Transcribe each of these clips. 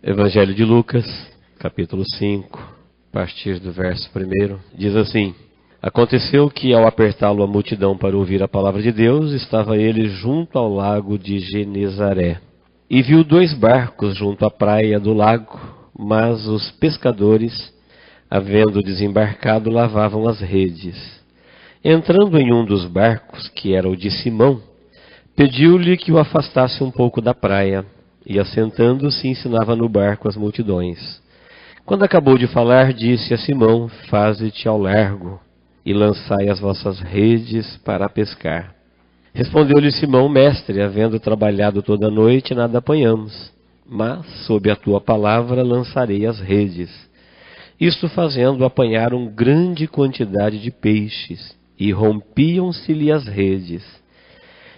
Evangelho de Lucas, capítulo 5, a partir do verso 1, diz assim: Aconteceu que, ao apertá-lo a multidão para ouvir a palavra de Deus, estava ele junto ao lago de Genezaré. E viu 2 barcos junto à praia do lago, mas os pescadores, havendo desembarcado, lavavam as redes. Entrando em um dos barcos, que era o de Simão, pediu-lhe que o afastasse um pouco da praia, e assentando-se ensinava no barco as multidões. Quando acabou de falar, disse a Simão: Faze-te ao largo, e lançai as vossas redes para pescar. Respondeu-lhe Simão: Mestre, havendo trabalhado toda a noite, nada apanhamos, mas, sob a tua palavra, lançarei as redes. Isto fazendo, apanharam grande quantidade de peixes, e rompiam-se-lhe as redes.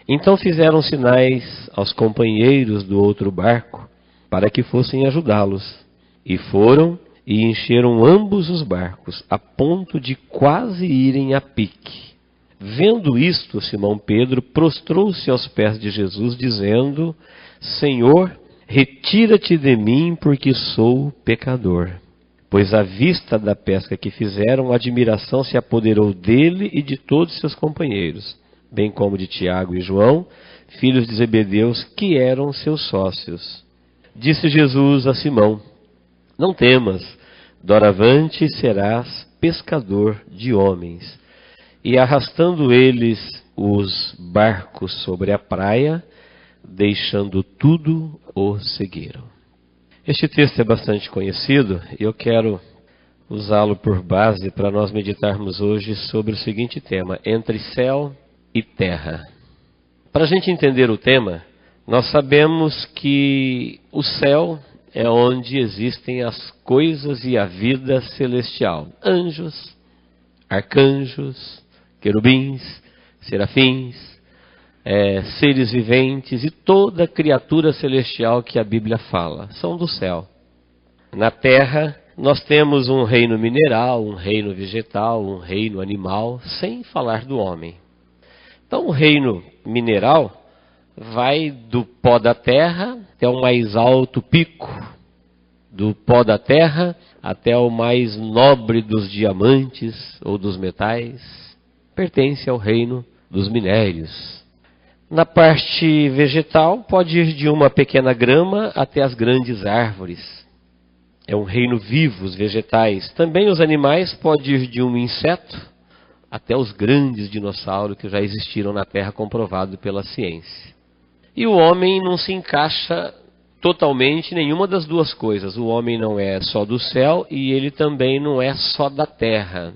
Então fizeram sinais aos companheiros do outro barco, para que fossem ajudá-los. E foram e encheram ambos os barcos, a ponto de quase irem a pique. Vendo isto, Simão Pedro prostrou-se aos pés de Jesus, dizendo: Senhor, retira-te de mim, porque sou pecador. Pois à vista da pesca que fizeram, a admiração se apoderou dele e de todos seus companheiros, bem como de Tiago e João, filhos de Zebedeus, que eram seus sócios. Disse Jesus a Simão: Não temas, doravante serás pescador de homens. E arrastando eles os barcos sobre a praia, deixando tudo, o seguiram. Este texto é bastante conhecido e eu quero usá-lo por base para nós meditarmos hoje sobre o seguinte tema: entre céu e terra. Para a gente entender o tema, nós sabemos que o céu é onde existem as coisas e a vida celestial. Anjos, arcanjos, querubins, serafins, seres viventes e toda criatura celestial que a Bíblia fala, são do céu. Na terra, nós temos um reino mineral, um reino vegetal, um reino animal, sem falar do homem. Então, o reino mineral vai do pó da terra até o mais alto pico, do pó da terra até o mais nobre dos diamantes ou dos metais, pertence ao reino dos minérios. Na parte vegetal, pode ir de uma pequena grama até as grandes árvores. É um reino vivo, os vegetais. Também os animais, pode ir de um inseto até os grandes dinossauros que já existiram na Terra, comprovado pela ciência. E o homem não se encaixa totalmente em nenhuma das duas coisas. O homem não é só do céu e ele também não é só da terra.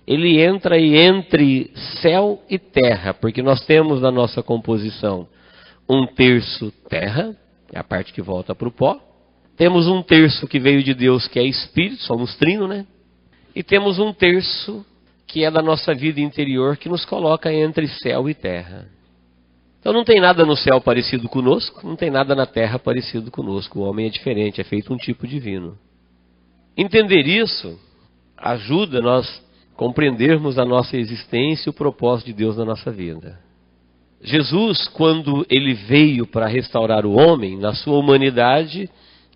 Ele entra entre céu e terra, porque nós temos na nossa composição 1/3 terra, é a parte que volta para o pó. Temos 1/3 que veio de Deus, que é espírito, somos trino, né? E temos 1/3 que é da nossa vida interior, que nos coloca entre céu e terra. Então não tem nada no céu parecido conosco, não tem nada na terra parecido conosco. O homem é diferente, é feito um tipo divino. Entender isso ajuda nós compreendermos a nossa existência e o propósito de Deus na nossa vida. Jesus, quando ele veio para restaurar o homem, na sua humanidade,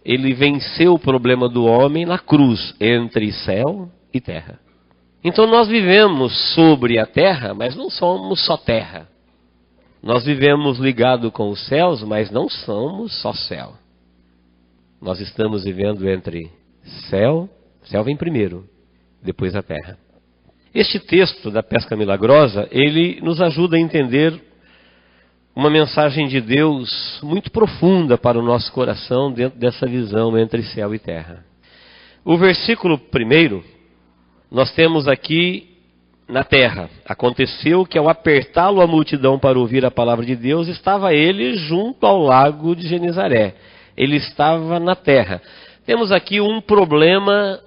ele venceu o problema do homem na cruz, entre céu e terra. Então nós vivemos sobre a terra, mas não somos só terra. Nós vivemos ligado com os céus, mas não somos só céu. Nós estamos vivendo entre céu vem primeiro, depois a terra. Este texto da pesca milagrosa, ele nos ajuda a entender uma mensagem de Deus muito profunda para o nosso coração dentro dessa visão entre céu e terra. O versículo 1, nós temos aqui na terra. Aconteceu que, ao apertá-lo a multidão para ouvir a palavra de Deus, estava ele junto ao lago de Genezaré. Ele estava na terra. Temos aqui um problema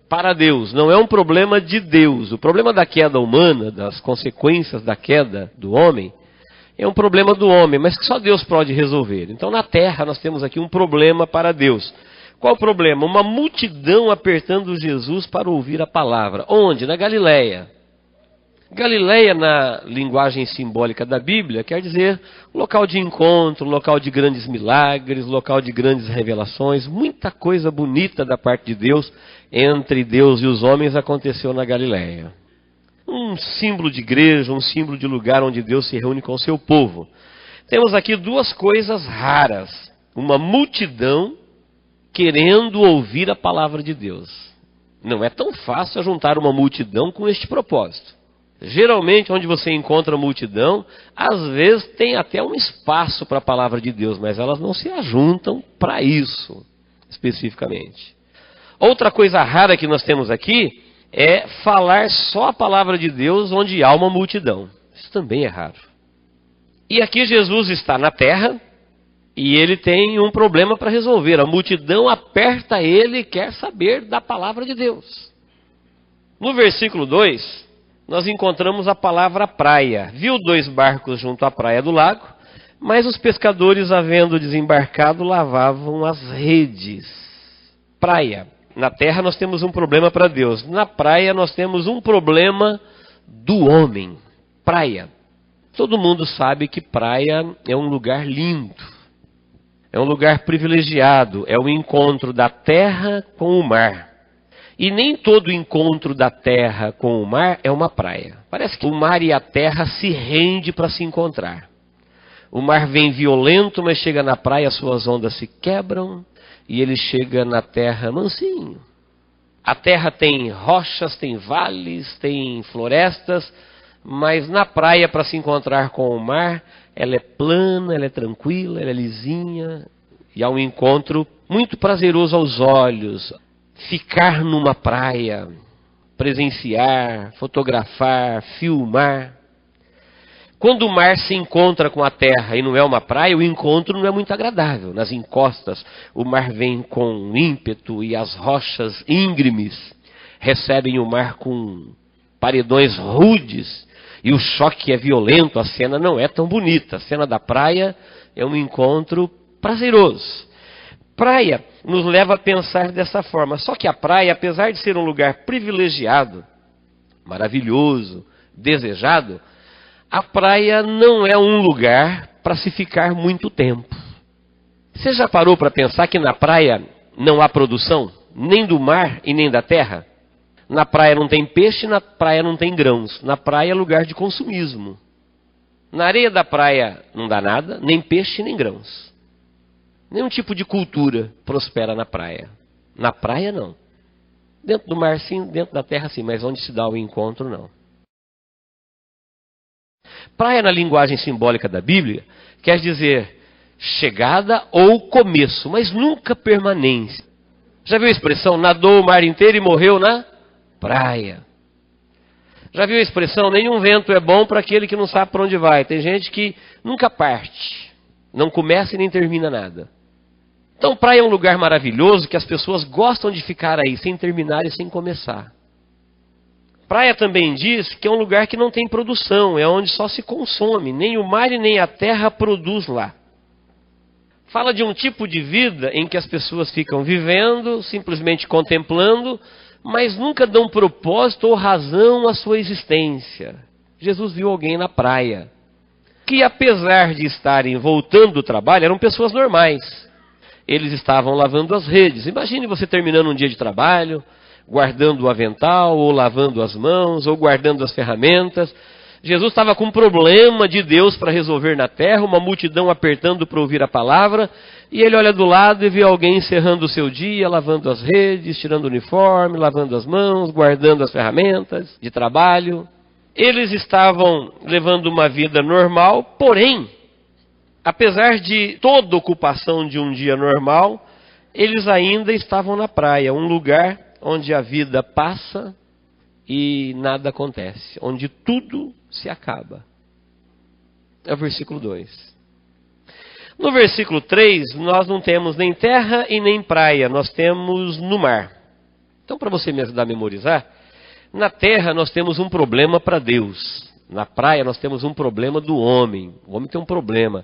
para Deus, não é um problema de Deus. O problema da queda humana, das consequências da queda do homem, é um problema do homem, mas que só Deus pode resolver. Então na terra nós temos aqui um problema para Deus. Qual o problema? Uma multidão apertando Jesus para ouvir a palavra. Onde? Na Galileia. Galileia, na linguagem simbólica da Bíblia, quer dizer local de encontro, local de grandes milagres, local de grandes revelações. Muita coisa bonita da parte de Deus, entre Deus e os homens, aconteceu na Galileia. Um símbolo de igreja, um símbolo de lugar onde Deus se reúne com o seu povo. Temos aqui duas coisas raras. Uma multidão querendo ouvir a palavra de Deus. Não é tão fácil juntar uma multidão com este propósito. Geralmente, onde você encontra multidão, às vezes tem até um espaço para a palavra de Deus, mas elas não se ajuntam para isso, especificamente. Outra coisa rara que nós temos aqui é falar só a palavra de Deus onde há uma multidão. Isso também é raro. E aqui Jesus está na terra e ele tem um problema para resolver. A multidão aperta ele e quer saber da palavra de Deus. No versículo 2, nós encontramos a palavra praia. Viu 2 barcos junto à praia do lago, mas os pescadores, havendo desembarcado, lavavam as redes. Praia. Na terra nós temos um problema para Deus. Na praia nós temos um problema do homem. Praia. Todo mundo sabe que praia é um lugar lindo. É um lugar privilegiado. É o encontro da terra com o mar. E nem todo encontro da terra com o mar é uma praia. Parece que o mar e a terra se rendem para se encontrar. O mar vem violento, mas chega na praia, suas ondas se quebram e ele chega na terra mansinho. A terra tem rochas, tem vales, tem florestas, mas na praia, para se encontrar com o mar, ela é plana, ela é tranquila, ela é lisinha, e há um encontro muito prazeroso aos olhos. Ficar numa praia, presenciar, fotografar, filmar. Quando o mar se encontra com a terra e não é uma praia, o encontro não é muito agradável. Nas encostas, o mar vem com ímpeto e as rochas íngremes recebem o mar com paredões rudes. E o choque é violento, a cena não é tão bonita. A cena da praia é um encontro prazeroso. Praia nos leva a pensar dessa forma. Só que a praia, apesar de ser um lugar privilegiado, maravilhoso, desejado, a praia não é um lugar para se ficar muito tempo. Você já parou para pensar que na praia não há produção? Nem do mar e nem da terra? Na praia não tem peixe, na praia não tem grãos. Na praia é lugar de consumismo. Na areia da praia não dá nada, nem peixe nem grãos. Nenhum tipo de cultura prospera na praia. Na praia não. Dentro do mar sim, dentro da terra sim, mas onde se dá o encontro não. Praia, na linguagem simbólica da Bíblia, quer dizer chegada ou começo, mas nunca permanência. Já viu a expressão, nadou o mar inteiro e morreu na praia? Já viu a expressão, nenhum vento é bom para aquele que não sabe para onde vai? Tem gente que nunca parte, não começa e nem termina nada. Então, praia é um lugar maravilhoso que as pessoas gostam de ficar aí, sem terminar e sem começar. Praia também diz que é um lugar que não tem produção, é onde só se consome, nem o mar e nem a terra produz lá. Fala de um tipo de vida em que as pessoas ficam vivendo, simplesmente contemplando, mas nunca dão propósito ou razão à sua existência. Jesus viu alguém na praia, que apesar de estarem voltando do trabalho, eram pessoas normais. Eles estavam lavando as redes. Imagine você terminando um dia de trabalho, guardando o avental, ou lavando as mãos, ou guardando as ferramentas. Jesus estava com um problema de Deus para resolver na terra, uma multidão apertando para ouvir a palavra, e ele olha do lado e vê alguém encerrando o seu dia, lavando as redes, tirando o uniforme, lavando as mãos, guardando as ferramentas de trabalho. Eles estavam levando uma vida normal, porém, apesar de toda ocupação de um dia normal, eles ainda estavam na praia, um lugar onde a vida passa e nada acontece, onde tudo se acaba. É o versículo 2. No versículo 3, nós não temos nem terra e nem praia, nós temos no mar. Então, para você me ajudar a memorizar, na terra nós temos um problema para Deus. Na praia nós temos um problema do homem. O homem tem um problema.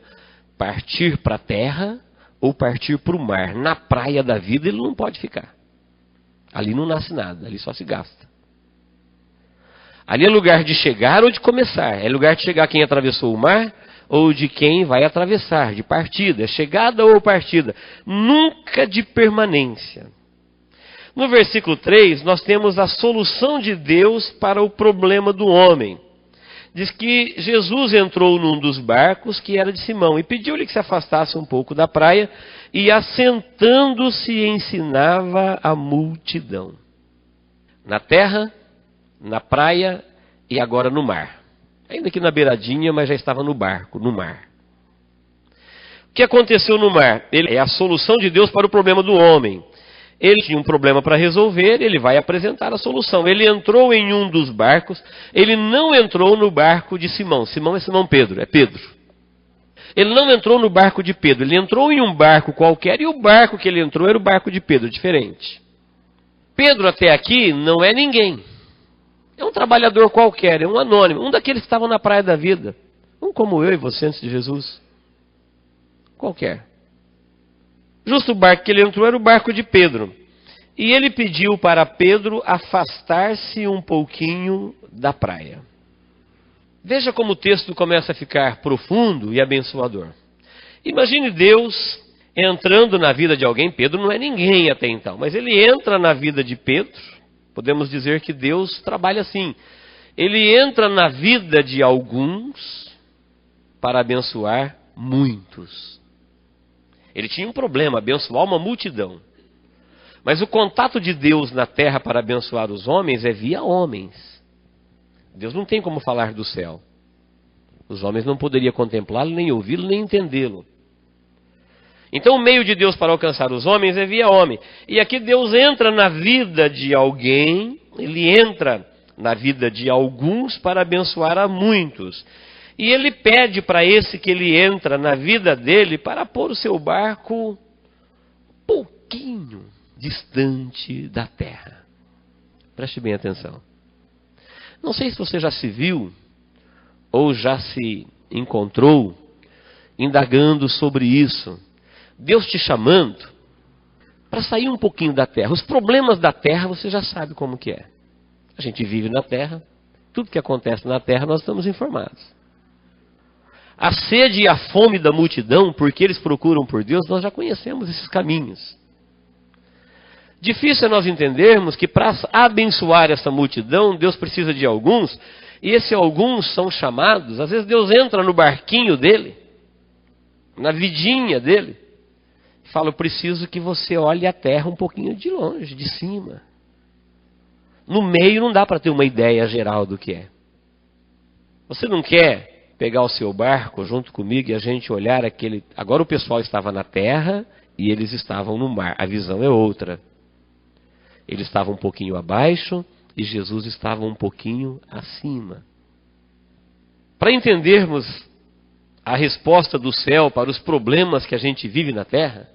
Partir para a terra ou partir para o mar. Na praia da vida ele não pode ficar. Ali não nasce nada, ali só se gasta. Ali é lugar de chegar ou de começar. É lugar de chegar quem atravessou o mar ou de quem vai atravessar, de partida. É chegada ou partida. Nunca de permanência. No versículo 3, nós temos a solução de Deus para o problema do homem. Diz que Jesus entrou num dos barcos que era de Simão e pediu-lhe que se afastasse um pouco da praia e, assentando-se, ensinava a multidão. Na terra, na praia e agora no mar. Ainda que na beiradinha, mas já estava no barco, no mar. O que aconteceu no mar? Ele é a solução de Deus para o problema do homem. Ele tinha um problema para resolver, ele vai apresentar a solução. Ele entrou em um dos barcos, ele não entrou no barco de Simão. Simão é Simão Pedro, é Pedro. Ele não entrou no barco de Pedro, ele entrou em um barco qualquer e o barco que ele entrou era o barco de Pedro, diferente. Pedro até aqui não é ninguém. É um trabalhador qualquer, é um anônimo, um daqueles que estavam na praia da vida. Um como eu e você antes de Jesus. Qualquer. Justo o barco que ele entrou era o barco de Pedro. E ele pediu para Pedro afastar-se um pouquinho da praia. Veja como o texto começa a ficar profundo e abençoador. Imagine Deus entrando na vida de alguém. Pedro não é ninguém até então, mas ele entra na vida de Pedro. Podemos dizer que Deus trabalha assim. Ele entra na vida de alguns para abençoar muitos. Ele tinha um problema, abençoar uma multidão. Mas o contato de Deus na terra para abençoar os homens é via homens. Deus não tem como falar do céu. Os homens não poderiam contemplá-lo, nem ouvi-lo, nem entendê-lo. Então o meio de Deus para alcançar os homens é via homem. E aqui Deus entra na vida de alguém, ele entra na vida de alguns para abençoar a muitos. E ele pede para esse que ele entra na vida dele para pôr o seu barco um pouquinho distante da terra. Preste bem atenção. Não sei se você já se viu ou já se encontrou indagando sobre isso. Deus te chamando para sair um pouquinho da terra. Os problemas da terra você já sabe como que é. A gente vive na terra, tudo que acontece na terra nós estamos informados. A sede e a fome da multidão, porque eles procuram por Deus, nós já conhecemos esses caminhos. Difícil é nós entendermos que para abençoar essa multidão, Deus precisa de alguns, e esses alguns são chamados, às vezes Deus entra no barquinho dele, na vidinha dele, e fala, eu preciso que você olhe a terra um pouquinho de longe, de cima. No meio não dá para ter uma ideia geral do que é. Você não quer pegar o seu barco junto comigo e a gente olhar aquele... Agora o pessoal estava na terra e eles estavam no mar. A visão é outra. Eles estavam um pouquinho abaixo e Jesus estava um pouquinho acima. Para entendermos a resposta do céu para os problemas que a gente vive na terra,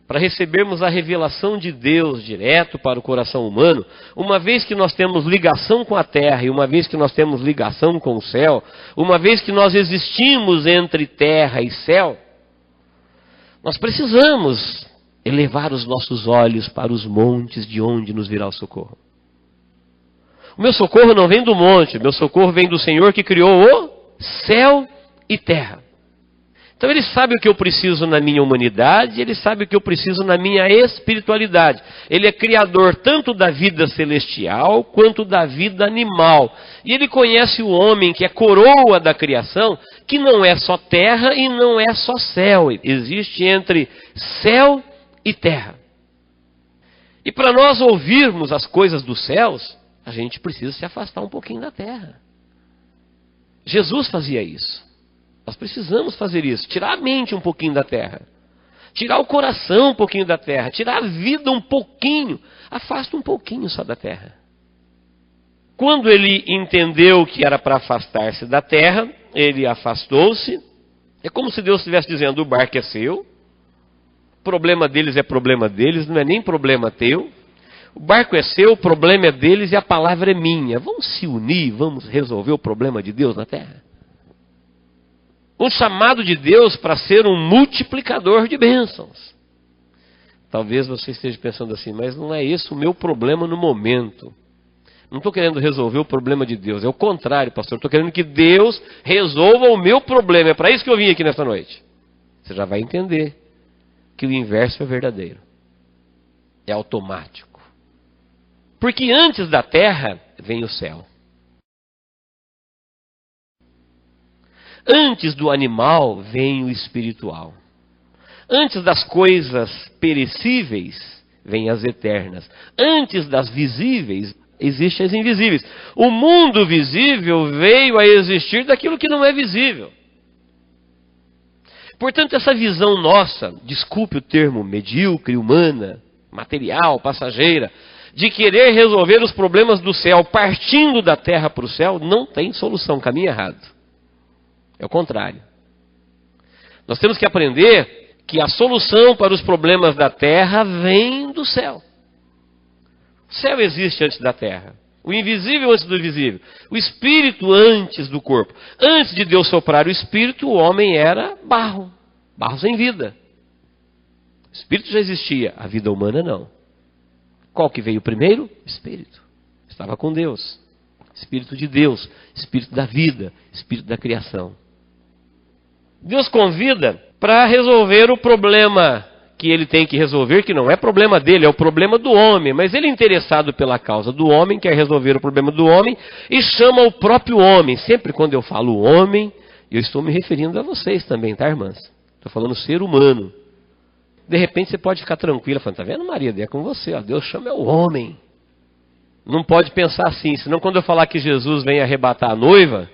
para recebermos a revelação de Deus direto para o coração humano, uma vez que nós temos ligação com a terra e uma vez que nós temos ligação com o céu, uma vez que nós existimos entre terra e céu, nós precisamos elevar os nossos olhos para os montes de onde nos virá o socorro. O meu socorro não vem do monte, o meu socorro vem do Senhor que criou o céu e terra. Então ele sabe o que eu preciso na minha humanidade, ele sabe o que eu preciso na minha espiritualidade. Ele é criador tanto da vida celestial quanto da vida animal. E ele conhece o homem que é coroa da criação, que não é só terra e não é só céu. Existe entre céu e terra. E para nós ouvirmos as coisas dos céus, a gente precisa se afastar um pouquinho da terra. Jesus fazia isso. Nós precisamos fazer isso, tirar a mente um pouquinho da terra, tirar o coração um pouquinho da terra, tirar a vida um pouquinho, afasta um pouquinho só da terra. Quando ele entendeu que era para afastar-se da terra, ele afastou-se. É como se Deus estivesse dizendo, o barco é seu, o problema deles é problema deles, não é nem problema teu. O barco é seu, o problema é deles e a palavra é minha. Vamos se unir, vamos resolver o problema de Deus na terra. Um chamado de Deus para ser um multiplicador de bênçãos. Talvez você esteja pensando assim, mas não é esse o meu problema no momento. Não estou querendo resolver o problema de Deus. É o contrário, pastor. Estou querendo que Deus resolva o meu problema. É para isso que eu vim aqui nesta noite. Você já vai entender que o inverso é verdadeiro. É automático. Porque antes da terra vem o céu. Antes do animal vem o espiritual. Antes das coisas perecíveis vem as eternas. Antes das visíveis existem as invisíveis. O mundo visível veio a existir daquilo que não é visível. Portanto, essa visão nossa, desculpe o termo medíocre, humana, material, passageira, de querer resolver os problemas do céu partindo da terra para o céu, não tem solução, caminho errado. É o contrário. Nós temos que aprender que a solução para os problemas da terra vem do céu. O céu existe antes da terra. O invisível antes do visível. O espírito antes do corpo. Antes de Deus soprar o espírito, o homem era barro. Barro sem vida. O espírito já existia, a vida humana não. Qual que veio primeiro? Espírito. Estava com Deus. Espírito de Deus. Espírito da vida. Espírito da criação. Deus convida para resolver o problema que ele tem que resolver, que não é problema dele, é o problema do homem. Mas ele é interessado pela causa do homem, quer resolver o problema do homem e chama o próprio homem. Sempre quando eu falo homem, eu estou me referindo a vocês também, tá, irmãs? Estou falando ser humano. De repente você pode ficar tranquila, falando, tá vendo, Maria? É com você, ó. Deus chama o homem. Não pode pensar assim, senão quando eu falar que Jesus vem arrebatar a noiva,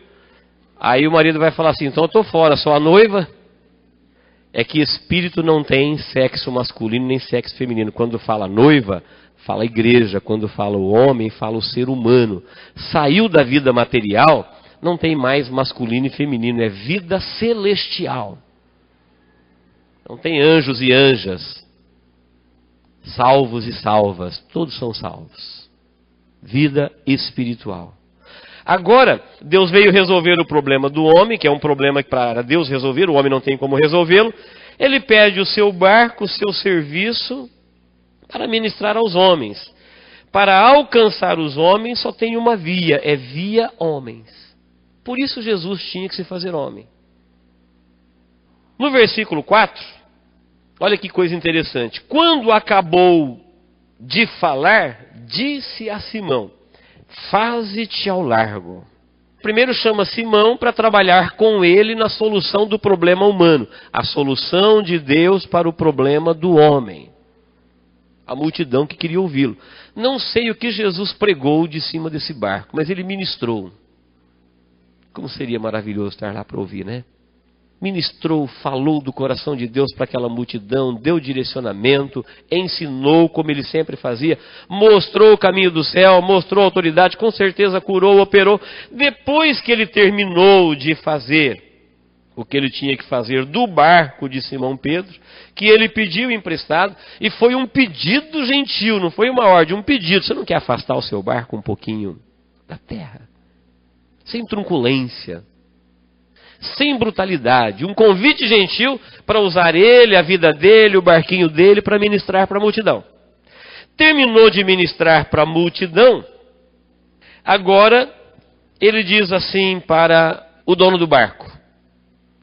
aí o marido vai falar assim, então eu estou fora, só a noiva. É que espírito não tem sexo masculino nem sexo feminino. Quando fala noiva, fala igreja. Quando fala o homem, fala o ser humano. Saiu da vida material, não tem mais masculino e feminino, é vida celestial. Não tem anjos e anjas, salvos e salvas, todos são salvos. Vida espiritual. Agora, Deus veio resolver o problema do homem, que é um problema que para Deus resolver, o homem não tem como resolvê-lo. Ele pede o seu barco, o seu serviço, para ministrar aos homens. Para alcançar os homens só tem uma via, é via homens. Por isso Jesus tinha que se fazer homem. No versículo 4, olha que coisa interessante. Quando acabou de falar, disse a Simão, faze-te ao largo. Primeiro chama Simão para trabalhar com ele na solução do problema humano. A solução de Deus para o problema do homem. A multidão que queria ouvi-lo. Não sei o que Jesus pregou de cima desse barco, mas ele ministrou. Como seria maravilhoso estar lá para ouvir, né? Ministrou, falou do coração de Deus para aquela multidão, deu direcionamento, ensinou como ele sempre fazia, mostrou o caminho do céu, mostrou a autoridade, com certeza curou, operou. Depois que ele terminou de fazer o que ele tinha que fazer do barco de Simão Pedro, que ele pediu emprestado, e foi um pedido gentil, não foi uma ordem, um pedido. Você não quer afastar o seu barco um pouquinho da terra? Sem truculência. Sem brutalidade, um convite gentil para usar ele, a vida dele, o barquinho dele para ministrar para a multidão. Terminou de ministrar para a multidão, agora ele diz assim para o dono do barco.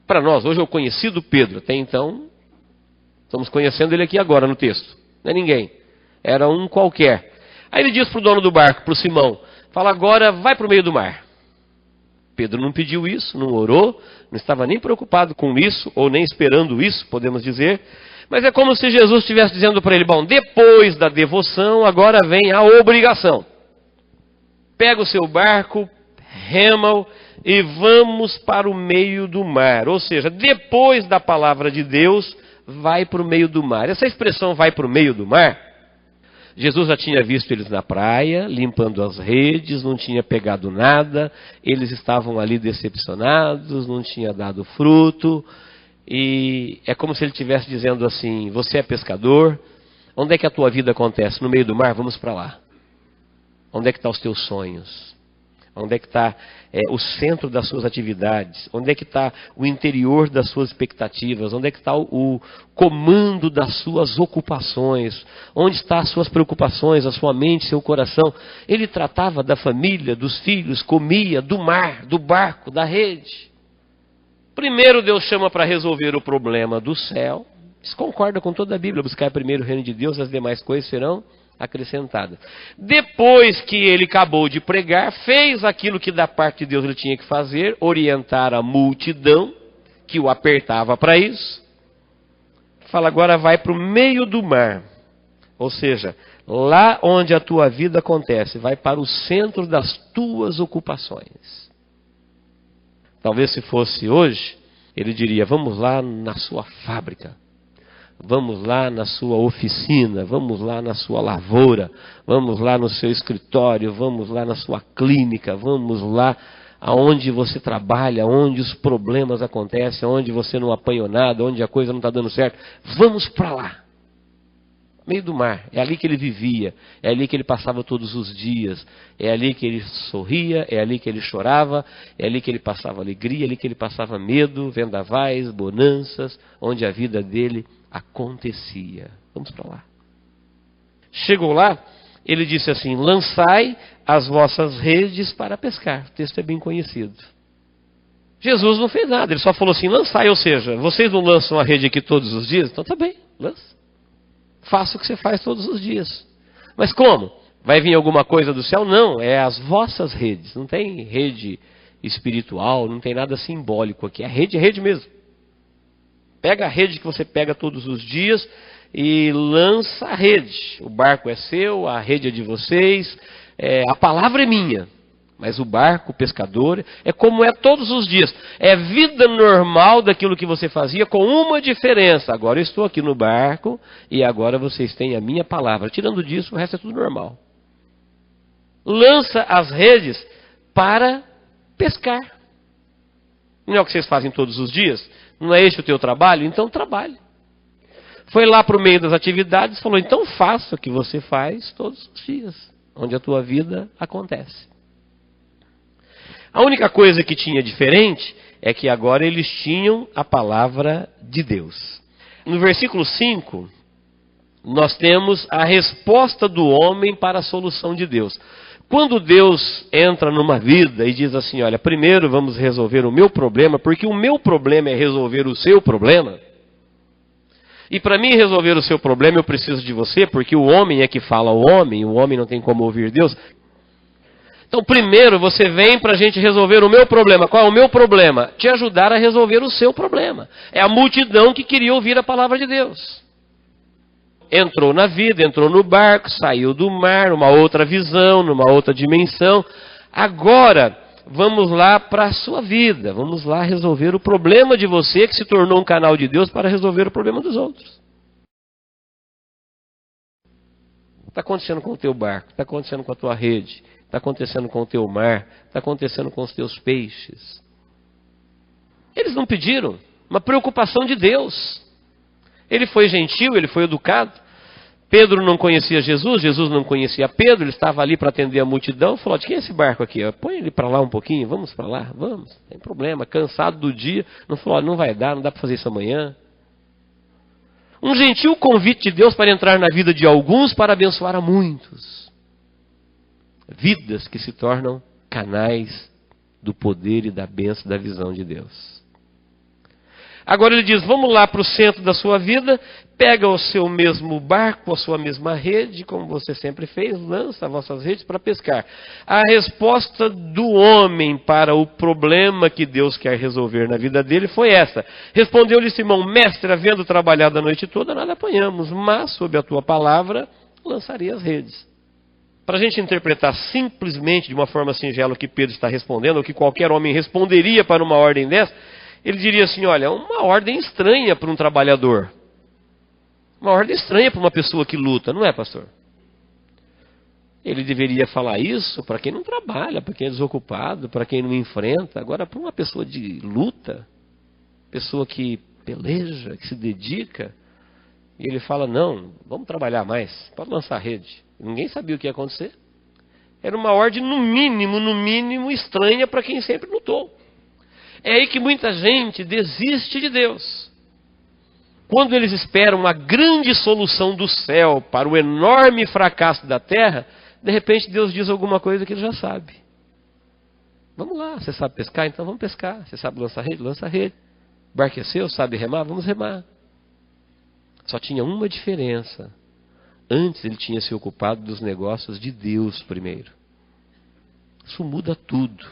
Para nós, hoje é o conhecido Pedro, até então, estamos conhecendo ele aqui agora no texto, não é ninguém, era um qualquer. Aí ele diz para o dono do barco, para o Simão, fala agora vai para o meio do mar. Pedro não pediu isso, não orou, não estava nem preocupado com isso, ou nem esperando isso, podemos dizer. Mas é como se Jesus estivesse dizendo para ele, bom, depois da devoção, agora vem a obrigação. Pega o seu barco, rema-o e vamos para o meio do mar. Ou seja, depois da palavra de Deus, vai para o meio do mar. Essa expressão vai para o meio do mar, Jesus já tinha visto eles na praia, limpando as redes, não tinha pegado nada, eles estavam ali decepcionados, não tinha dado fruto, e é como se ele estivesse dizendo assim, você é pescador, onde é que a tua vida acontece? No meio do mar? Vamos para lá. Onde é que estão os teus sonhos? Onde é que está o centro das suas atividades? Onde é que está o interior das suas expectativas? Onde é que está o comando das suas ocupações? Onde estão as suas preocupações, a sua mente, seu coração? Ele tratava da família, dos filhos, comia, do mar, do barco, da rede. Primeiro Deus chama para resolver o problema do céu. Isso concorda com toda a Bíblia. Buscar primeiro o reino de Deus, as demais coisas serão acrescentada. Depois que ele acabou de pregar, fez aquilo que da parte de Deus ele tinha que fazer, orientar a multidão que o apertava para isso. Fala, agora vai para o meio do mar. Ou seja, lá onde a tua vida acontece, vai para o centro das tuas ocupações. Talvez se fosse hoje, ele diria, vamos lá na sua fábrica. Vamos lá na sua oficina, vamos lá na sua lavoura, vamos lá no seu escritório, vamos lá na sua clínica, vamos lá aonde você trabalha, onde os problemas acontecem, onde você não apanhou nada, onde a coisa não está dando certo. Vamos para lá. Meio do mar, é ali que ele vivia, é ali que ele passava todos os dias, é ali que ele sorria, é ali que ele chorava, é ali que ele passava alegria, é ali que ele passava medo, vendavais, bonanças, onde a vida dele acontecia. Vamos para lá. Chegou lá, ele disse assim, lançai as vossas redes para pescar. O texto é bem conhecido. Jesus não fez nada, ele só falou assim, lançai, ou seja, vocês não lançam a rede aqui todos os dias? Então tá bem, lança. Faça o que você faz todos os dias. Mas como? Vai vir alguma coisa do céu? Não, é as vossas redes. Não tem rede espiritual, não tem nada simbólico aqui. A rede é rede mesmo. Pega a rede que você pega todos os dias e lança a rede. O barco é seu, a rede é de vocês, a palavra é minha. Mas o barco, o pescador, é como é todos os dias. É vida normal daquilo que você fazia, com uma diferença. Agora eu estou aqui no barco e agora vocês têm a minha palavra. Tirando disso, o resto é tudo normal. Lança as redes para pescar. Não é o que vocês fazem todos os dias? Não é esse o teu trabalho? Então trabalhe. Foi lá para o meio das atividades, falou, então faça o que você faz todos os dias, onde a tua vida acontece. A única coisa que tinha diferente é que agora eles tinham a palavra de Deus. No versículo 5, nós temos a resposta do homem para a solução de Deus. Quando Deus entra numa vida e diz assim, olha, primeiro vamos resolver o meu problema, porque o meu problema é resolver o seu problema. E para mim resolver o seu problema eu preciso de você, porque o homem é que fala ao homem, o homem não tem como ouvir Deus. Então, primeiro você vem para a gente resolver o meu problema. Qual é o meu problema? Te ajudar a resolver o seu problema. É a multidão que queria ouvir a palavra de Deus. Entrou na vida, entrou no barco, saiu do mar, numa outra visão, numa outra dimensão. Agora, vamos lá para a sua vida. Vamos lá resolver o problema de você que se tornou um canal de Deus para resolver o problema dos outros. Está acontecendo com o teu barco, está acontecendo com a tua rede. Está acontecendo com o teu mar, está acontecendo com os teus peixes. Eles não pediram, uma preocupação de Deus. Ele foi gentil, ele foi educado. Pedro não conhecia Jesus, Jesus não conhecia Pedro, ele estava ali para atender a multidão. Falou, de quem é esse barco aqui? Põe ele para lá um pouquinho, vamos para lá, vamos, não tem problema. Cansado do dia, não falou, não vai dar, não dá para fazer isso amanhã. Um gentil convite de Deus para entrar na vida de alguns para abençoar a muitos. Vidas que se tornam canais do poder e da bênção da visão de Deus. Agora ele diz, vamos lá para o centro da sua vida, pega o seu mesmo barco, a sua mesma rede, como você sempre fez, lança as vossas redes para pescar. A resposta do homem para o problema que Deus quer resolver na vida dele foi essa. Respondeu-lhe Simão, mestre, havendo trabalhado a noite toda, nada apanhamos, mas sob a tua palavra lançarei as redes. Para a gente interpretar simplesmente, de uma forma singela, o que Pedro está respondendo, o que qualquer homem responderia para uma ordem dessa, ele diria assim, olha, uma ordem estranha para um trabalhador. Uma ordem estranha para uma pessoa que luta, não é, pastor? Ele deveria falar isso para quem não trabalha, para quem é desocupado, para quem não enfrenta. Agora, para uma pessoa de luta, pessoa que peleja, que se dedica, e ele fala, não, vamos trabalhar mais, pode lançar a rede. Ninguém sabia o que ia acontecer. Era uma ordem, no mínimo, estranha para quem sempre lutou. É aí que muita gente desiste de Deus. Quando eles esperam uma grande solução do céu para o enorme fracasso da terra, de repente Deus diz alguma coisa que ele já sabe. Vamos lá, você sabe pescar? Então vamos pescar. Você sabe lançar rede? Lança rede. O barco é seu? Sabe remar? Vamos remar. Só tinha uma diferença. Antes ele tinha se ocupado dos negócios de Deus primeiro. Isso muda tudo.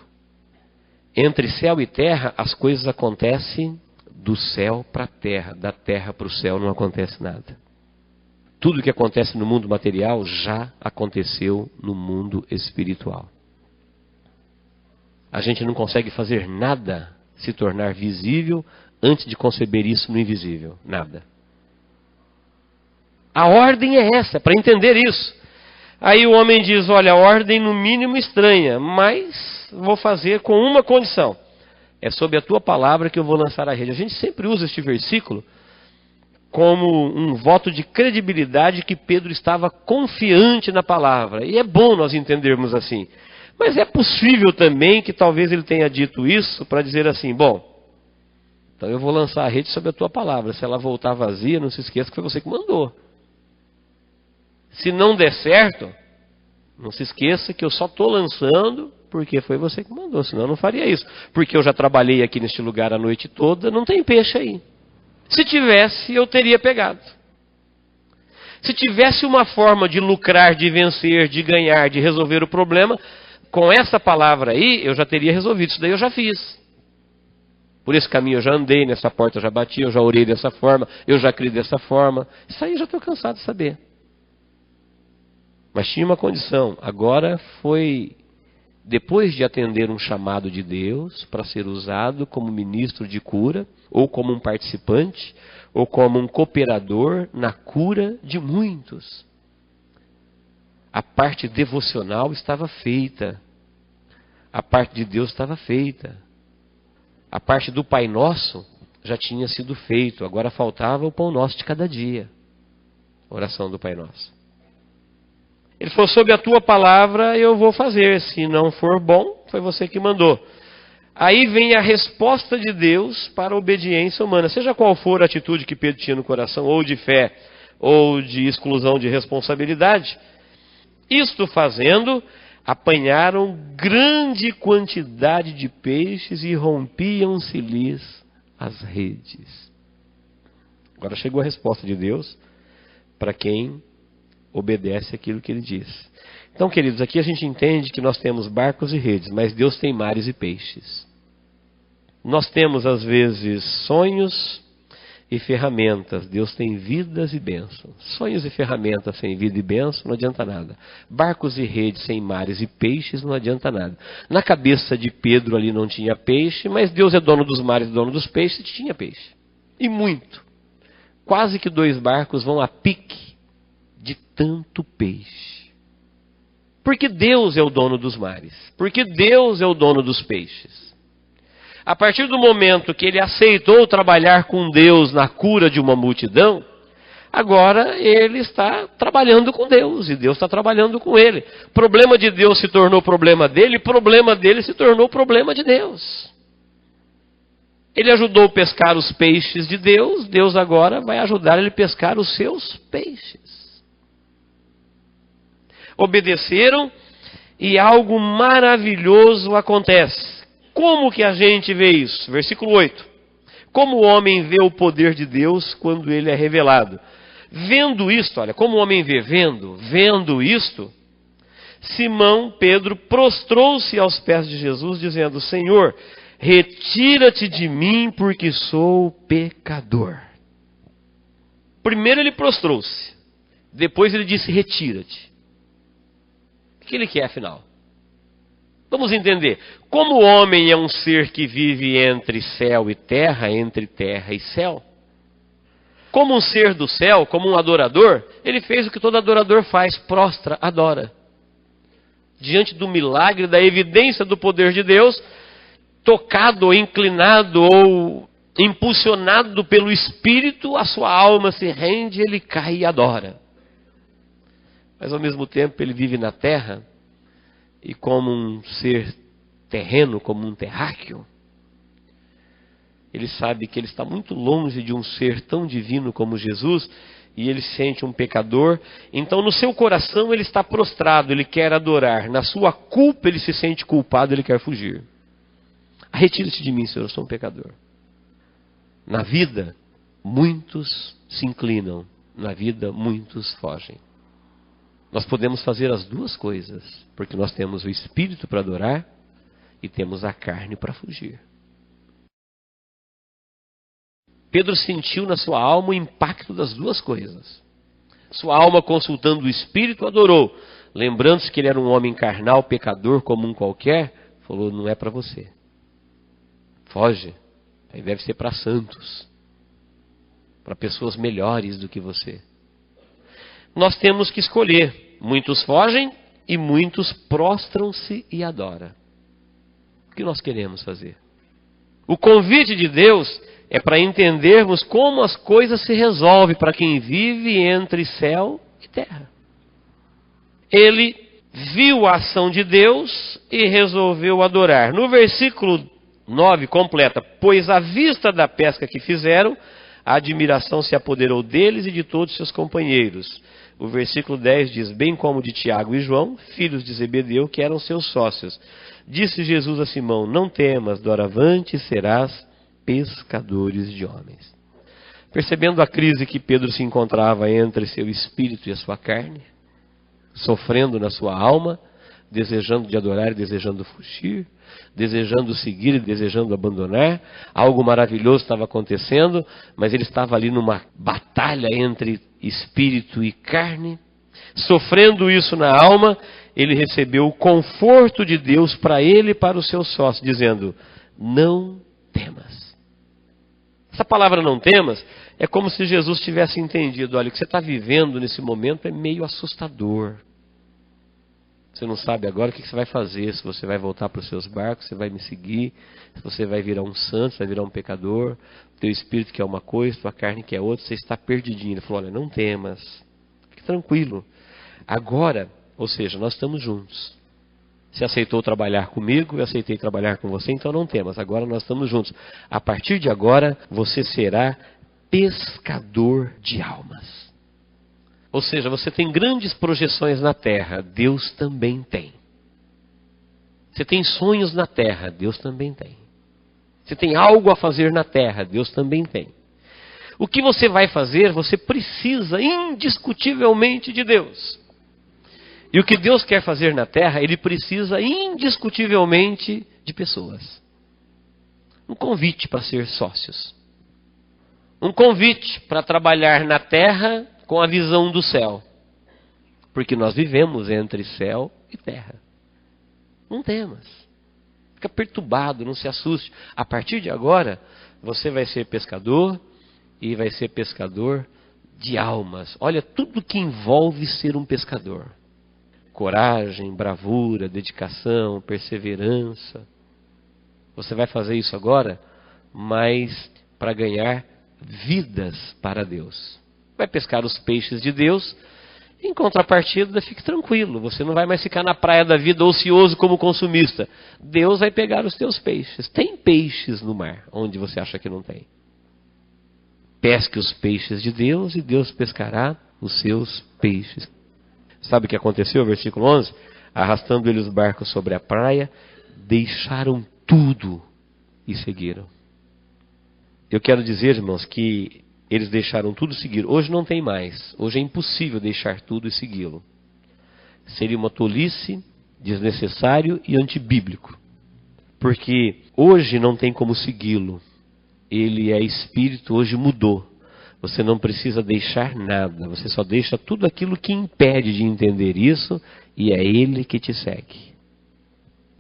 Entre céu e terra, as coisas acontecem do céu para a terra. Da terra para o céu não acontece nada. Tudo que acontece no mundo material já aconteceu no mundo espiritual. A gente não consegue fazer nada se tornar visível antes de conceber isso no invisível. Nada. A ordem é essa, para entender isso. Aí o homem diz, olha, a ordem no mínimo estranha, mas vou fazer com uma condição. É sob a tua palavra que eu vou lançar a rede. A gente sempre usa este versículo como um voto de credibilidade que Pedro estava confiante na palavra. E é bom nós entendermos assim. Mas é possível também que talvez ele tenha dito isso para dizer assim, bom, então eu vou lançar a rede sob a tua palavra. Se ela voltar vazia, não se esqueça que foi você que mandou. Se não der certo, não se esqueça que eu só estou lançando porque foi você que mandou. Senão eu não faria isso. Porque eu já trabalhei aqui neste lugar a noite toda, não tem peixe aí. Se tivesse, eu teria pegado. Se tivesse uma forma de lucrar, de vencer, de ganhar, de resolver o problema, com essa palavra aí, eu já teria resolvido. Isso daí eu já fiz. Por esse caminho eu já andei, nessa porta eu já bati, eu já orei dessa forma, eu já criei dessa forma. Isso aí eu já estou cansado de saber. Mas tinha uma condição. Agora foi, depois de atender um chamado de Deus, para ser usado como ministro de cura, ou como um participante, ou como um cooperador na cura de muitos. A parte devocional estava feita. A parte de Deus estava feita. A parte do Pai Nosso já tinha sido feito. Agora faltava o pão nosso de cada dia. A oração do Pai Nosso. Ele falou, sob a tua palavra eu vou fazer. Se não for bom, foi você que mandou. Aí vem a resposta de Deus para a obediência humana. Seja qual for a atitude que Pedro tinha no coração, ou de fé, ou de exclusão de responsabilidade. Isto fazendo, apanharam grande quantidade de peixes e rompiam-se-lhes as redes. Agora chegou a resposta de Deus para quem obedece aquilo que ele diz. Então, queridos, aqui a gente entende que nós temos barcos e redes, mas Deus tem mares e peixes. Nós temos, às vezes, sonhos e ferramentas. Deus tem vidas e bênçãos. Sonhos e ferramentas sem vida e bênção não adianta nada. Barcos e redes sem mares e peixes não adianta nada. Na cabeça de Pedro ali não tinha peixe, mas Deus é dono dos mares e dono dos peixes e tinha peixe. E muito. Quase que 2 barcos vão a pique de tanto peixe. Porque Deus é o dono dos mares. Porque Deus é o dono dos peixes. A partir do momento que ele aceitou trabalhar com Deus na cura de uma multidão, agora ele está trabalhando com Deus e Deus está trabalhando com ele. O problema de Deus se tornou problema dele, problema dele se tornou problema de Deus. Ele ajudou a pescar os peixes de Deus, Deus agora vai ajudar ele a pescar os seus peixes. Obedeceram e algo maravilhoso acontece. Como que a gente vê isso? Versículo 8. Como o homem vê o poder de Deus quando ele é revelado? Vendo isto, olha, como o homem vê? Vendo isto, Simão Pedro prostrou-se aos pés de Jesus, dizendo, Senhor, retira-te de mim, porque sou pecador. Primeiro ele prostrou-se, depois ele disse, retira-te. O que ele quer, afinal? Vamos entender. Como o homem é um ser que vive entre céu e terra, entre terra e céu, como um ser do céu, como um adorador, ele fez o que todo adorador faz, prostra, adora. Diante do milagre, da evidência do poder de Deus, tocado ou inclinado ou impulsionado pelo Espírito, a sua alma se rende, ele cai e adora. Mas ao mesmo tempo ele vive na terra, e como um ser terreno, como um terráqueo. Ele sabe que ele está muito longe de um ser tão divino como Jesus, e ele se sente um pecador. Então no seu coração ele está prostrado, ele quer adorar. Na sua culpa ele se sente culpado, ele quer fugir. Retire-se de mim, Senhor, eu sou um pecador. Na vida, muitos se inclinam. Na vida, muitos fogem. Nós podemos fazer as duas coisas, porque nós temos o espírito para adorar e temos a carne para fugir. Pedro sentiu na sua alma o impacto das duas coisas. Sua alma, consultando o espírito, adorou. Lembrando-se que ele era um homem carnal, pecador, como um qualquer, falou, não é para você. Foge. Aí deve ser para santos. Para pessoas melhores do que você. Nós temos que escolher. Muitos fogem e muitos prostram-se e adoram. O que nós queremos fazer? O convite de Deus é para entendermos como as coisas se resolvem para quem vive entre céu e terra. Ele viu a ação de Deus e resolveu adorar. No versículo 9 completa, pois à vista da pesca que fizeram, a admiração se apoderou deles e de todos seus companheiros. O versículo 10 diz, bem como de Tiago e João, filhos de Zebedeu, que eram seus sócios. Disse Jesus a Simão, não temas, doravante serás pescadores de homens. Percebendo a crise que Pedro se encontrava entre seu espírito e a sua carne, sofrendo na sua alma, desejando de adorar e desejando fugir, desejando seguir e desejando abandonar, algo maravilhoso estava acontecendo, mas ele estava ali numa batalha entre espírito e carne, sofrendo isso na alma, ele recebeu o conforto de Deus para ele e para o seu sócio, dizendo, não temas. Essa palavra não temas é como se Jesus tivesse entendido, olha, o que você está vivendo nesse momento é meio assustador. Você não sabe agora o que você vai fazer, se você vai voltar para os seus barcos, se vai me seguir, se você vai virar um santo, se vai virar um pecador, teu espírito quer uma coisa, tua carne quer outra, você está perdidinho. Ele falou, olha, não temas, fique tranquilo. Agora, ou seja, nós estamos juntos. Você aceitou trabalhar comigo, eu aceitei trabalhar com você, então não temas, agora nós estamos juntos. A partir de agora, você será pescador de almas. Ou seja, você tem grandes projeções na terra, Deus também tem. Você tem sonhos na terra, Deus também tem. Você tem algo a fazer na terra, Deus também tem. O que você vai fazer, você precisa indiscutivelmente de Deus. E o que Deus quer fazer na terra, Ele precisa indiscutivelmente de pessoas. Um convite para ser sócios. Um convite para trabalhar na terra com a visão do céu. Porque nós vivemos entre céu e terra. Não temas. Fica perturbado, não se assuste. A partir de agora, você vai ser pescador e vai ser pescador de almas. Olha, tudo que envolve ser um pescador. Coragem, bravura, dedicação, perseverança. Você vai fazer isso agora, mas para ganhar vidas para Deus. Vai pescar os peixes de Deus, em contrapartida, fique tranquilo. Você não vai mais ficar na praia da vida ocioso como consumista. Deus vai pegar os teus peixes. Tem peixes no mar, onde você acha que não tem. Pesque os peixes de Deus e Deus pescará os seus peixes. Sabe o que aconteceu? Versículo 11. Arrastando eles os barcos sobre a praia, deixaram tudo e seguiram. Eu quero dizer, irmãos, que eles deixaram tudo e seguiram. Hoje não tem mais. Hoje é impossível deixar tudo e segui-lo. Seria uma tolice, desnecessário e antibíblico. Porque hoje não tem como segui-lo. Ele é espírito, hoje mudou. Você não precisa deixar nada, você só deixa tudo aquilo que impede de entender isso e é Ele que te segue.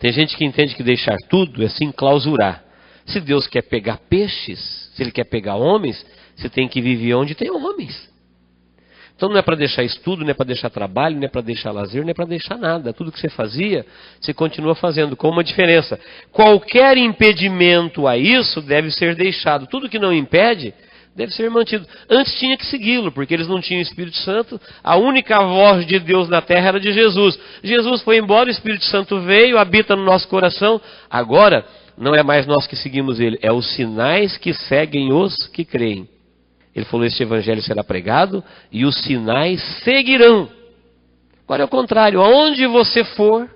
Tem gente que entende que deixar tudo é se enclausurar. Se Deus quer pegar peixes, se Ele quer pegar homens, você tem que viver onde tem homens. Então não é para deixar estudo, não é para deixar trabalho, não é para deixar lazer, não é para deixar nada. Tudo que você fazia, você continua fazendo, com uma diferença. Qualquer impedimento a isso deve ser deixado. Tudo que não impede, Deve ser mantido. Antes tinha que segui-lo, porque eles não tinham Espírito Santo. A única voz de Deus na terra era de Jesus. Jesus foi embora, o Espírito Santo veio, habita no nosso coração. Agora, não é mais nós que seguimos ele, é os sinais que seguem os que creem. Ele falou, este evangelho será pregado e os sinais seguirão. Agora é o contrário, aonde você for,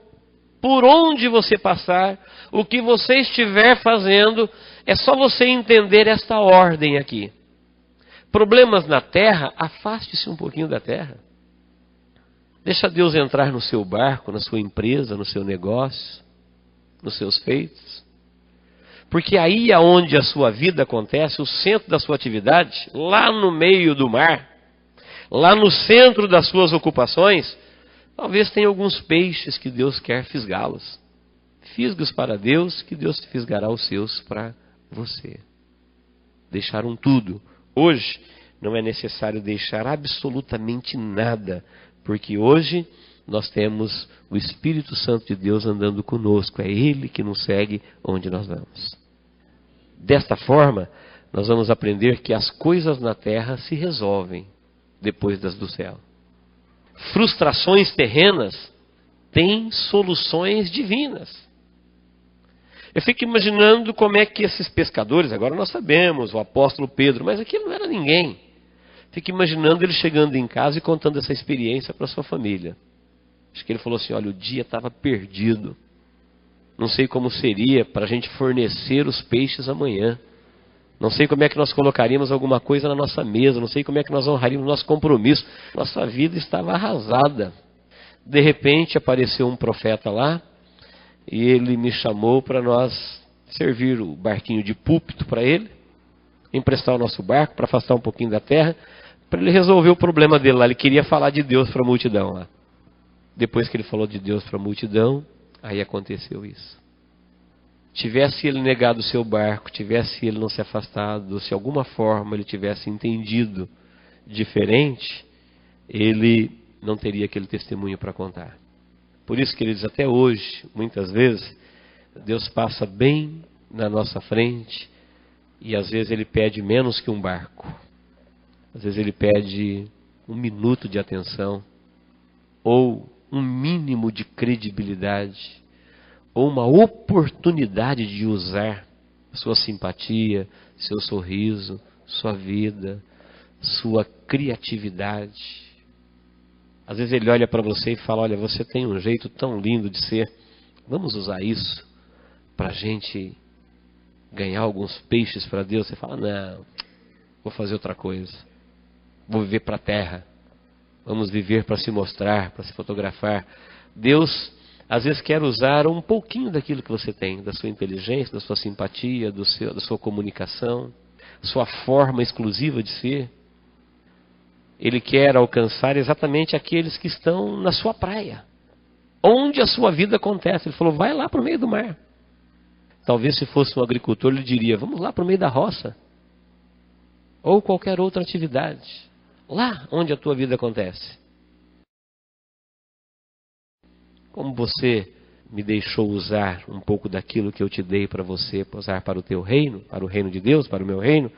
por onde você passar, o que você estiver fazendo, é só você entender esta ordem aqui. Problemas na terra, afaste-se um pouquinho da terra. Deixa Deus entrar no seu barco, na sua empresa, no seu negócio, nos seus feitos. Porque aí aonde a sua vida acontece, o centro da sua atividade, lá no meio do mar, lá no centro das suas ocupações, talvez tenha alguns peixes que Deus quer fisgá-los. Fisgue-os para Deus, que Deus fisgará os seus para você. Deixaram tudo. Hoje não é necessário deixar absolutamente nada, porque hoje nós temos o Espírito Santo de Deus andando conosco. É Ele que nos segue onde nós vamos. Desta forma, nós vamos aprender que as coisas na terra se resolvem depois das do céu. Frustrações terrenas têm soluções divinas. Eu fico imaginando como é que esses pescadores, agora nós sabemos, o apóstolo Pedro, mas aquilo não era ninguém. Fico imaginando ele chegando em casa e contando essa experiência para sua família. Acho que ele falou assim, olha, o dia estava perdido. Não sei como seria para a gente fornecer os peixes amanhã. Não sei como é que nós colocaríamos alguma coisa na nossa mesa. Não sei como é que nós honraríamos o nosso compromisso. Nossa vida estava arrasada. De repente apareceu um profeta lá. E ele me chamou para nós servir o barquinho de púlpito para ele. Emprestar o nosso barco para afastar um pouquinho da terra. Para ele resolver o problema dele lá. Ele queria falar de Deus para a multidão lá. Depois que ele falou de Deus para a multidão, aí aconteceu isso. Tivesse ele negado o seu barco, tivesse ele não se afastado, se de alguma forma ele tivesse entendido diferente, ele não teria aquele testemunho para contar. Por isso, queridos, até hoje, muitas vezes, Deus passa bem na nossa frente e às vezes Ele pede menos que um barco. Às vezes Ele pede 1 minuto de atenção, ou um mínimo de credibilidade, ou uma oportunidade de usar sua simpatia, seu sorriso, sua vida, sua criatividade. Às vezes ele olha para você e fala, olha, você tem um jeito tão lindo de ser, vamos usar isso para a gente ganhar alguns peixes para Deus. Você fala, não, vou fazer outra coisa, vou viver para a terra, vamos viver para se mostrar, para se fotografar. Deus às vezes quer usar um pouquinho daquilo que você tem, da sua inteligência, da sua simpatia, da sua comunicação, sua forma exclusiva de ser. Ele quer alcançar exatamente aqueles que estão na sua praia, onde a sua vida acontece. Ele falou, vai lá para o meio do mar. Talvez se fosse um agricultor, ele diria, vamos lá para o meio da roça. Ou qualquer outra atividade. Lá onde a tua vida acontece. Como você me deixou usar um pouco daquilo que eu te dei para você usar para o teu reino, para o reino de Deus, para o meu reino,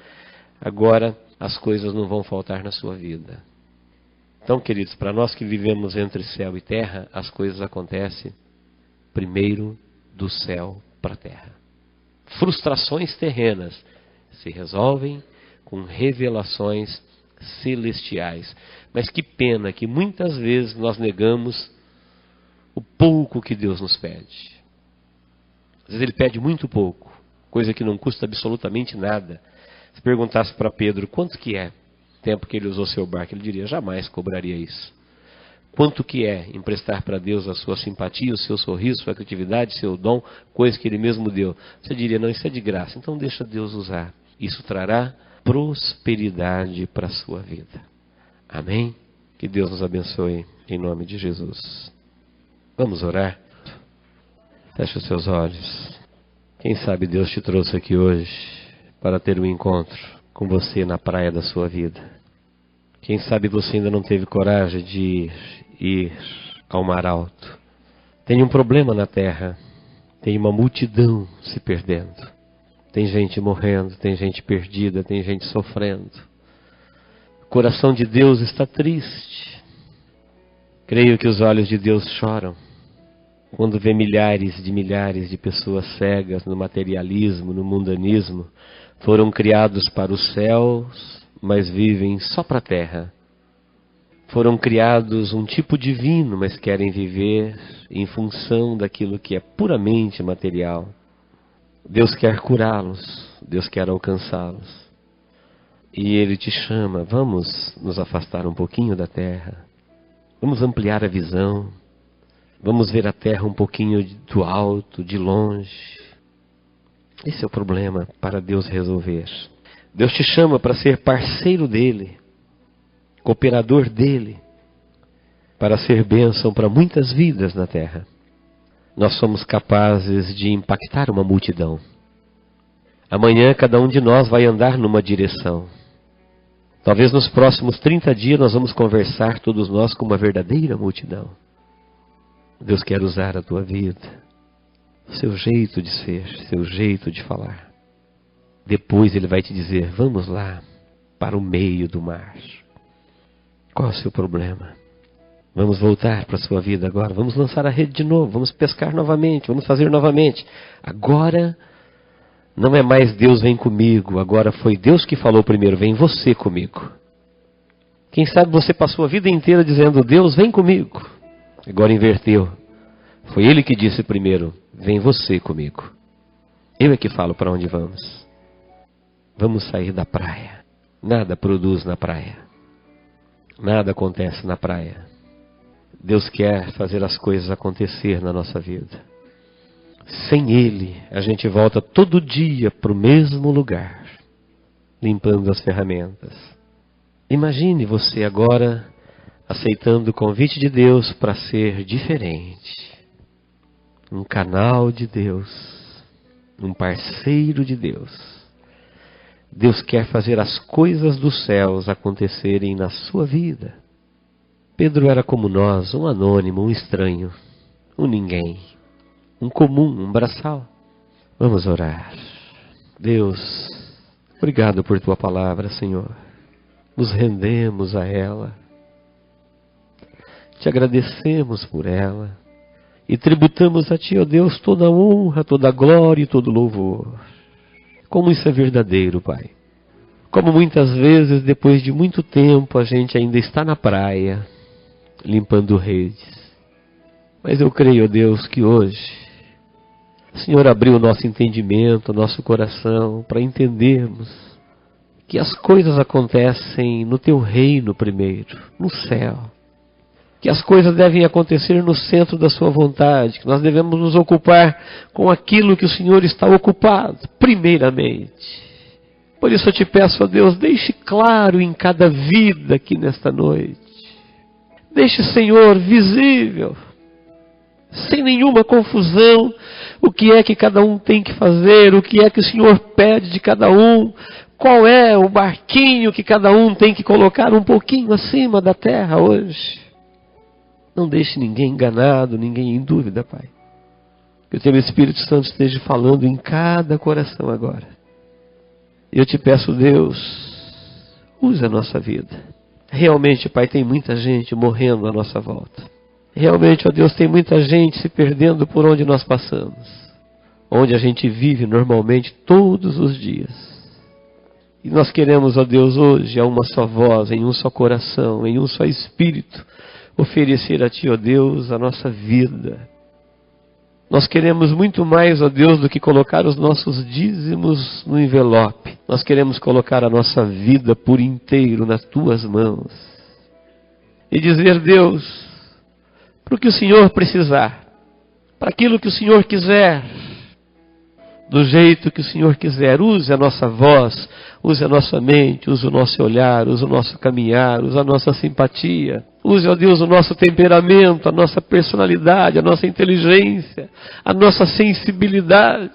agora as coisas não vão faltar na sua vida. Então, queridos, para nós que vivemos entre céu e terra, as coisas acontecem primeiro do céu para a terra. Frustrações terrenas se resolvem com revelações celestiais. Mas que pena que muitas vezes nós negamos o pouco que Deus nos pede. Às vezes Ele pede muito pouco, coisa que não custa absolutamente nada. Se perguntasse para Pedro, quanto que é o tempo que ele usou seu barco, ele diria, jamais cobraria isso. Quanto que é emprestar para Deus a sua simpatia, o seu sorriso, sua criatividade, seu dom, coisa que Ele mesmo deu? Você diria, não, isso é de graça, então deixa Deus usar. Isso trará prosperidade para a sua vida. Amém? Que Deus nos abençoe em nome de Jesus. Vamos orar? Feche os seus olhos. Quem sabe Deus te trouxe aqui hoje para ter um encontro com você na praia da sua vida. Quem sabe você ainda não teve coragem de ir ao mar alto. Tem um problema na terra. Tem uma multidão se perdendo. Tem gente morrendo, tem gente perdida, tem gente sofrendo. O coração de Deus está triste. Creio que os olhos de Deus choram quando vê milhares de pessoas cegas no materialismo, no mundanismo. Foram criados para os céus, mas vivem só para a terra. Foram criados um tipo divino, mas querem viver em função daquilo que é puramente material. Deus quer curá-los, Deus quer alcançá-los. E Ele te chama, vamos nos afastar um pouquinho da terra. Vamos ampliar a visão. Vamos ver a terra um pouquinho do alto, de longe. Esse é o problema para Deus resolver. Deus te chama para ser parceiro dEle, cooperador dEle, para ser bênção para muitas vidas na terra. Nós somos capazes de impactar uma multidão. Amanhã cada um de nós vai andar numa direção. Talvez nos próximos 30 dias nós vamos conversar todos nós com uma verdadeira multidão. Deus quer usar a tua vida, seu jeito de ser, seu jeito de falar. Depois Ele vai te dizer, vamos lá para o meio do mar. Qual é o seu problema? Vamos voltar para a sua vida agora, vamos lançar a rede de novo, vamos pescar novamente, vamos fazer novamente. Agora não é mais Deus vem comigo, agora foi Deus que falou primeiro, vem você comigo. Quem sabe você passou a vida inteira dizendo, Deus vem comigo. Agora inverteu. Foi Ele que disse primeiro, vem você comigo. Eu é que falo para onde vamos. Vamos sair da praia. Nada produz na praia. Nada acontece na praia. Deus quer fazer as coisas acontecer na nossa vida. Sem Ele, a gente volta todo dia para o mesmo lugar, limpando as ferramentas. Imagine você agora aceitando o convite de Deus para ser diferente. Um canal de Deus, um parceiro de Deus. Deus quer fazer as coisas dos céus acontecerem na sua vida. Pedro era como nós, um anônimo, um estranho, um ninguém, um comum, um braçal. Vamos orar. Deus, obrigado por Tua palavra, Senhor. Nos rendemos a ela. Te agradecemos por ela. E tributamos a Ti, ó Deus, toda a honra, toda a glória e todo o louvor. Como isso é verdadeiro, Pai. Como muitas vezes, depois de muito tempo, a gente ainda está na praia, limpando redes. Mas eu creio, ó Deus, que hoje o Senhor abriu o nosso entendimento, o nosso coração, para entendermos que as coisas acontecem no Teu reino primeiro, no céu. Que as coisas devem acontecer no centro da Sua vontade, que nós devemos nos ocupar com aquilo que o Senhor está ocupado, primeiramente. Por isso eu te peço, ó Deus, deixe claro em cada vida aqui nesta noite. Deixe, Senhor, visível, sem nenhuma confusão, o que é que cada um tem que fazer, o que é que o Senhor pede de cada um, qual é o barquinho que cada um tem que colocar um pouquinho acima da terra hoje. Não deixe ninguém enganado, ninguém em dúvida, Pai. Que o Teu Espírito Santo esteja falando em cada coração agora. Eu te peço, Deus, use a nossa vida. Realmente, Pai, tem muita gente morrendo à nossa volta. Realmente, ó Deus, tem muita gente se perdendo por onde nós passamos. Onde a gente vive normalmente todos os dias. E nós queremos, ó Deus, hoje, a uma só voz, em um só coração, em um só espírito, oferecer a Ti, ó Deus, a nossa vida. Nós queremos muito mais, ó Deus, do que colocar os nossos dízimos no envelope. Nós queremos colocar a nossa vida por inteiro nas Tuas mãos. E dizer, Deus, para o que o Senhor precisar, para aquilo que o Senhor quiser, do jeito que o Senhor quiser. Use a nossa voz, use a nossa mente, use o nosso olhar, use o nosso caminhar, use a nossa simpatia. Use, ó Deus, o nosso temperamento, a nossa personalidade, a nossa inteligência, a nossa sensibilidade.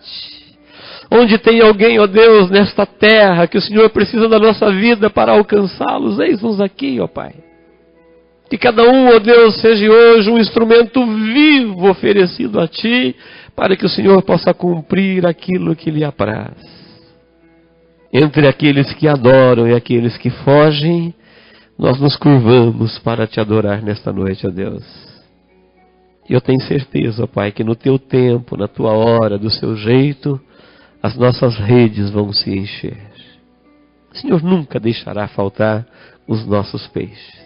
Onde tem alguém, ó Deus, nesta terra, que o Senhor precisa da nossa vida para alcançá-los, eis-nos aqui, ó Pai. Que cada um, ó Deus, seja hoje um instrumento vivo oferecido a Ti, para que o Senhor possa cumprir aquilo que lhe apraz. Entre aqueles que adoram e aqueles que fogem, nós nos curvamos para te adorar nesta noite, ó Deus. E eu tenho certeza, ó Pai, que no teu tempo, na tua hora, do seu jeito, as nossas redes vão se encher. O Senhor nunca deixará faltar os nossos peixes.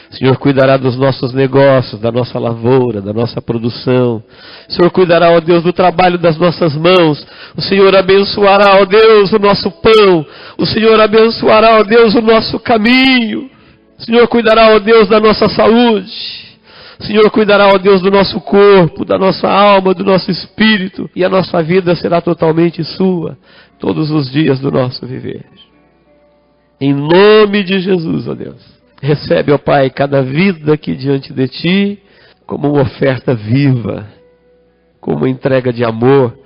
O Senhor cuidará dos nossos negócios, da nossa lavoura, da nossa produção. O Senhor cuidará, ó Deus, do trabalho das nossas mãos. O Senhor abençoará, ó Deus, o nosso pão. O Senhor abençoará, ó Deus, o nosso caminho. O Senhor cuidará, ó Deus, da nossa saúde. O Senhor cuidará, ó Deus, do nosso corpo, da nossa alma, do nosso espírito. E a nossa vida será totalmente sua, todos os dias do nosso viver. Em nome de Jesus, ó Deus. Recebe, ó Pai, cada vida aqui diante de Ti, como uma oferta viva, como uma entrega de amor,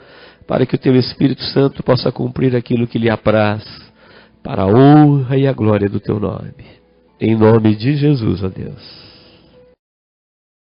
para que o Teu Espírito Santo possa cumprir aquilo que lhe apraz, para a honra e a glória do Teu nome. Em nome de Jesus, ó Deus.